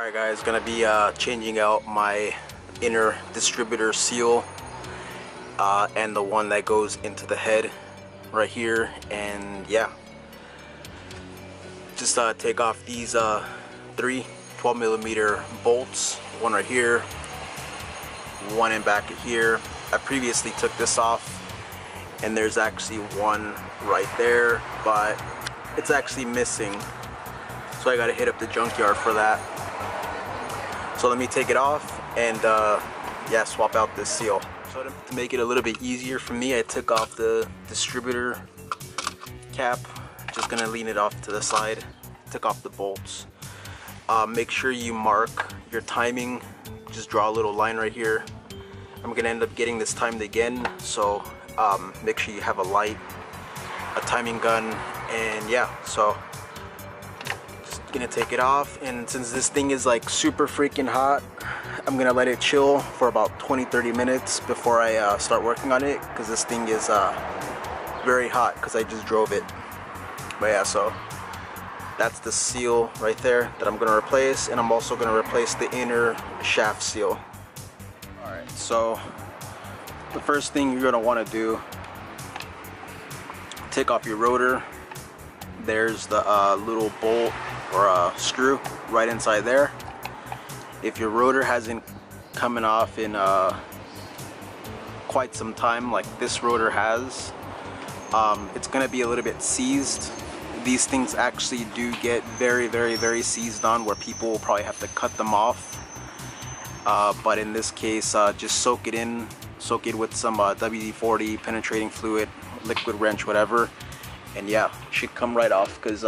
Alright guys, gonna be changing out my inner distributor seal and the one that goes into the head right here. And yeah, just take off these three 12mm bolts, one right here, one in back of here. I previously took this off and there's actually one right there, but it's actually missing, so I gotta hit up the junkyard for that. So let me take it off and yeah, swap out this seal. So to make it a little bit easier for me, I took off the distributor cap. Just gonna lean it off to the side. Took off the bolts. Make sure you mark your timing. Just draw a little line right here. I'm gonna end up getting this timed again, so make sure you have a light, a timing gun, and yeah, so gonna take it off. And since this thing is like super freaking hot, I'm gonna let it chill for about 20-30 minutes before I start working on it, because this thing is very hot because I just drove it. But yeah, so that's the seal right there that I'm gonna replace, and I'm also gonna replace the inner shaft seal. Alright, so the first thing you're gonna want to do, take off your rotor. There's the little bolt or a screw right inside there. If your rotor hasn't coming off in quite some time, like this rotor has, it's gonna be a little bit seized. These things actually do get very seized on, where people will probably have to cut them off. But in this case, just soak it in, soak it with some WD-40 penetrating fluid, liquid wrench, whatever, and yeah, it should come right off, because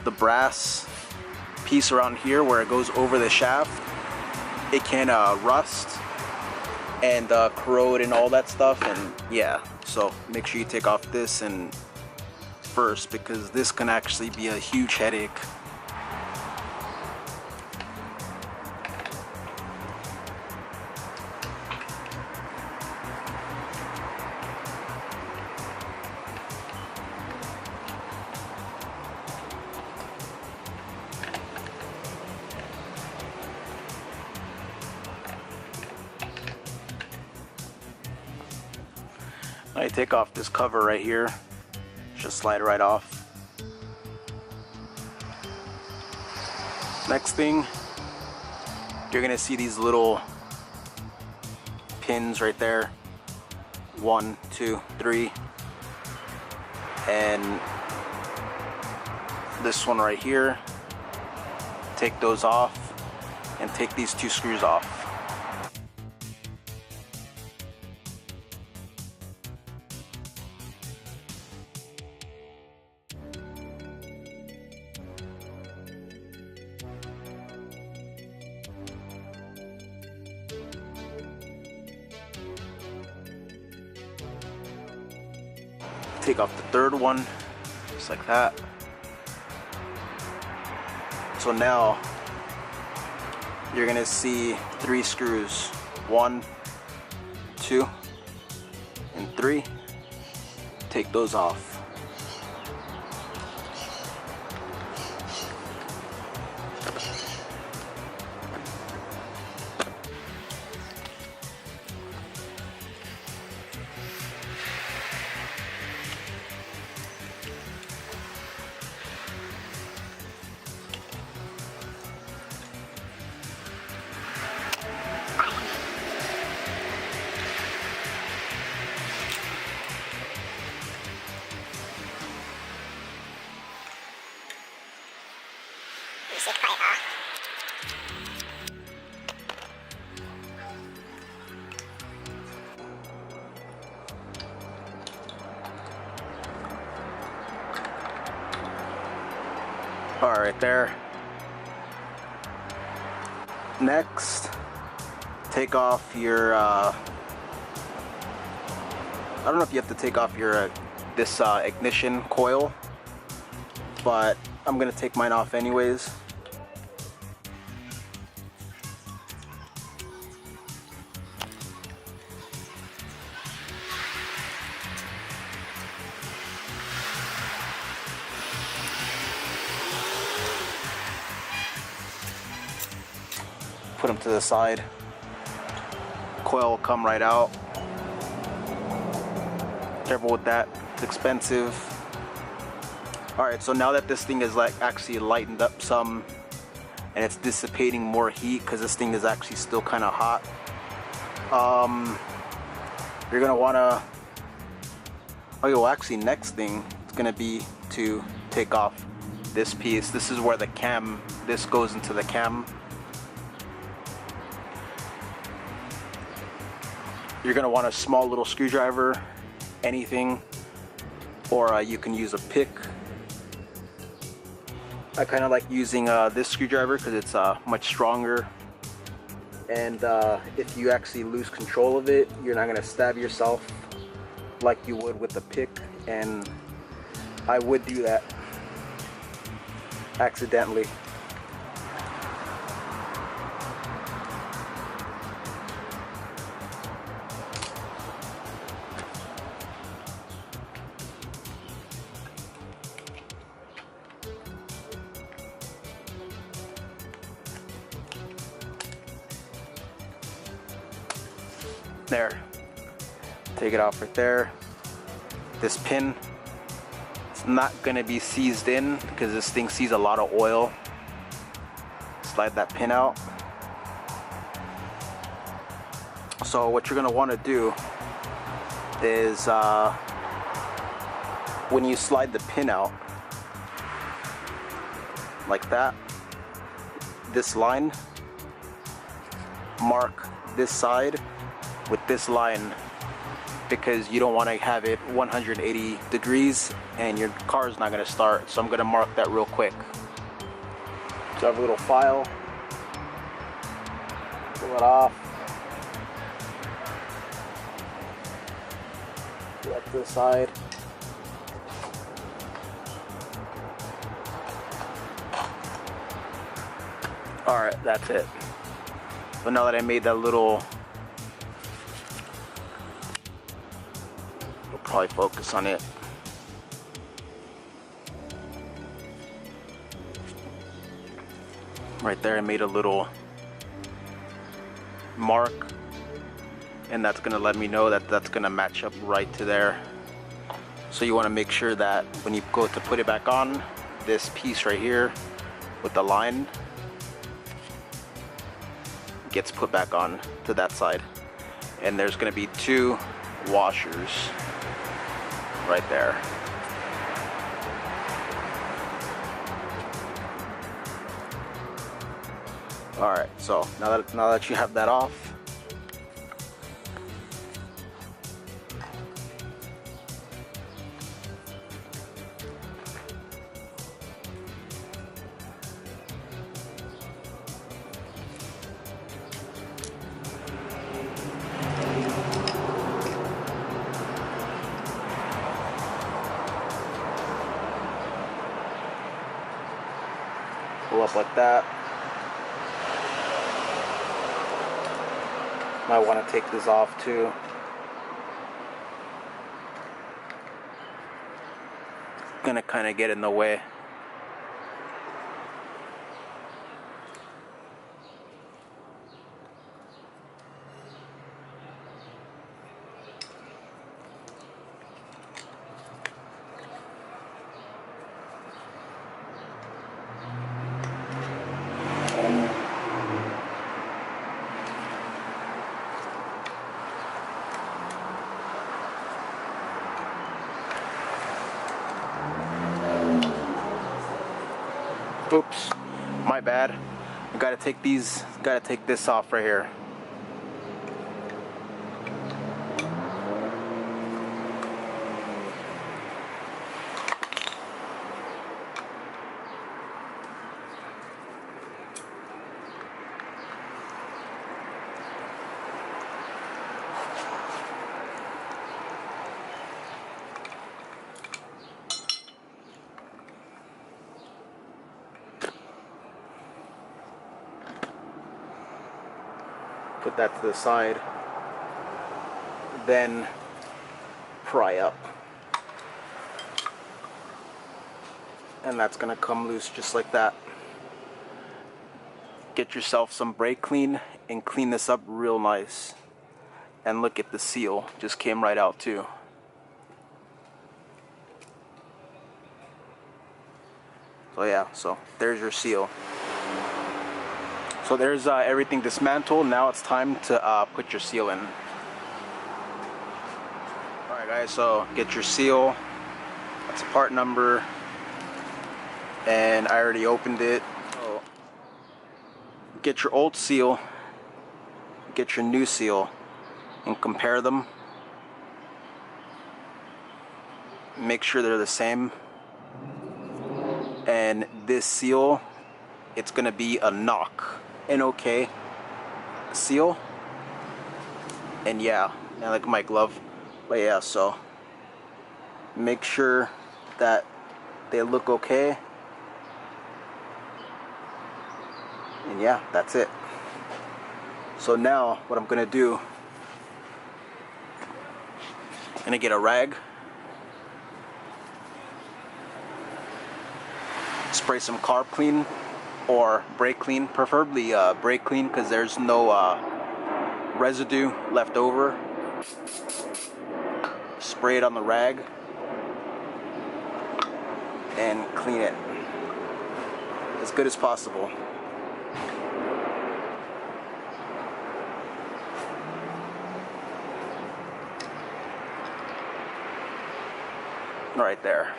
the brass piece around here where it goes over the shaft, it can rust and corrode and all that stuff. And yeah, so make sure you take off this and first, because this can actually be a huge headache. I take off this cover right here, just slide right off. Next thing, you're gonna see these little pins right there, 1, 2, 3, and this one right here. Take those off and take these 2 screws off. Take off the 3rd one, just like that. So now you're gonna see 3 screws, 1, 2, and 3. Take those off. All right, there. Next, take off your I don't know if you have to take off your this ignition coil, but I'm gonna take mine off anyways. put them to the side. Coil will come right out. Careful with that, it's expensive. Alright, so now that this thing is like actually lightened up some and it's dissipating more heat because this thing is actually still kind of hot, you're gonna wanna, well, actually next thing is gonna be to take off this piece. This is where the cam, this goes into the cam. You're gonna want a small little screwdriver, anything, or you can use a pick. I kind of like using this screwdriver because it's much stronger, and if you actually lose control of it, you're not gonna stab yourself like you would with a pick, and I would do that accidentally. There, take it off right there. This pin, it's not gonna be seized in because this thing sees a lot of oil. Slide that pin out. So what you're gonna wanna do is when you slide the pin out like that, this line, mark this side with this line, because you don't want to have it 180 degrees and your car is not going to start. So I'm going to mark that real quick. So I have a little file, pull it off, do that to the side. Alright, that's it. So now that I made that little, probably focus on it. Right there, I made a little mark, and that's gonna let me know that that's gonna match up right to there. So you want to make sure that when you go to put it back on, this piece right here with the line gets put back on to that side, and there's gonna be 2 washers right there. Alright, so now that you have that off, pull up like that. Might want to take this off too. Gonna kind of get in the way. Oops, my bad. I gotta take this off right here. Put that to the side, then pry up, and that's gonna come loose just like that. get yourself some brake clean and clean this up real nice. And look at the seal, just came right out too. So yeah, so there's your seal. So there's everything dismantled. Now it's time to put your seal in. Alright guys, so get your seal. That's a part number. And I already opened it. So get your old seal, get your new seal, and compare them. Make sure they're the same. And this seal, it's gonna be a Nok, N-O-K seal. And yeah, I like my glove. But yeah, so make sure that they look okay. And yeah, that's it. So now what I'm gonna do, I'm gonna get a rag, spray some carb clean or brake clean, preferably brake clean because there's no residue left over. Spray it on the rag and clean it as good as possible. Right there.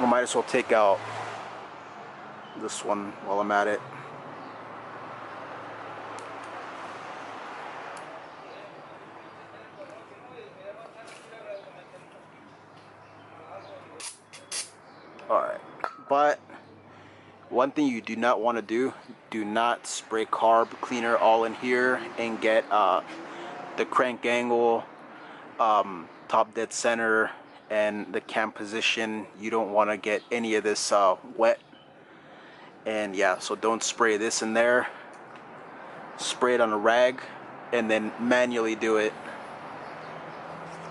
We might as well take out this one while I'm at it. Alright, but one thing you do not want to do not spray carb cleaner all in here and get the crank angle, top dead center, and the cam position. You don't want to get any of this wet. And yeah, so don't spray this in there. Spray it on a rag and then manually do it.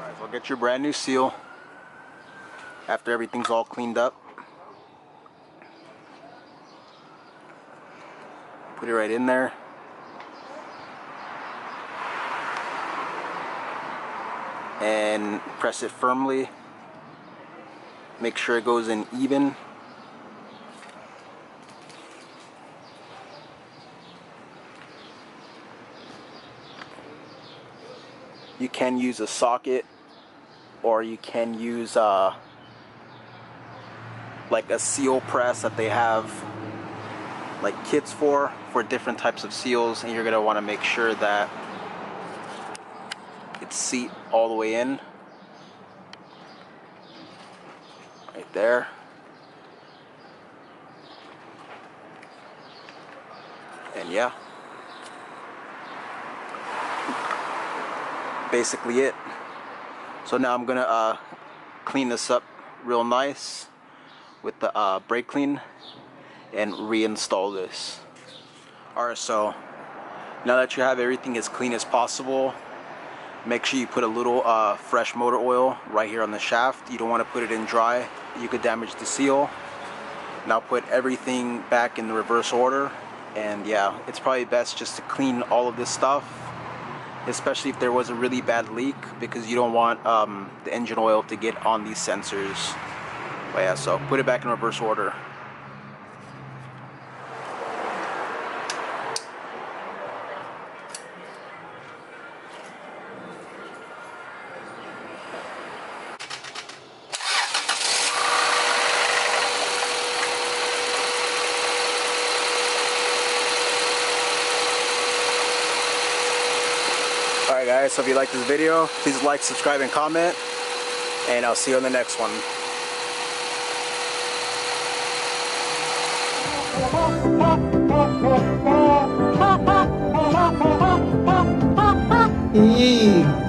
Alright, so get your brand new seal after everything's all cleaned up. Put it right in there. And press it firmly. Make sure it goes in even. You can use a socket, or you can use like a seal press that they have like kits for different types of seals, and you're gonna want to make sure that it's seat all the way in, right there. And yeah, basically it. So now I'm gonna clean this up real nice with the brake clean and reinstall this. Alright, so now that you have everything as clean as possible, make sure you put a little fresh motor oil right here on the shaft. You don't want to put it in dry, you could damage the seal. Now put everything back in the reverse order, and yeah, it's probably best just to clean all of this stuff, especially if there was a really bad leak, because you don't want the engine oil to get on these sensors. But yeah, so put it back in reverse order. Alright guys, so if you like this video, please like, subscribe, and comment, and I'll see you on the next one. E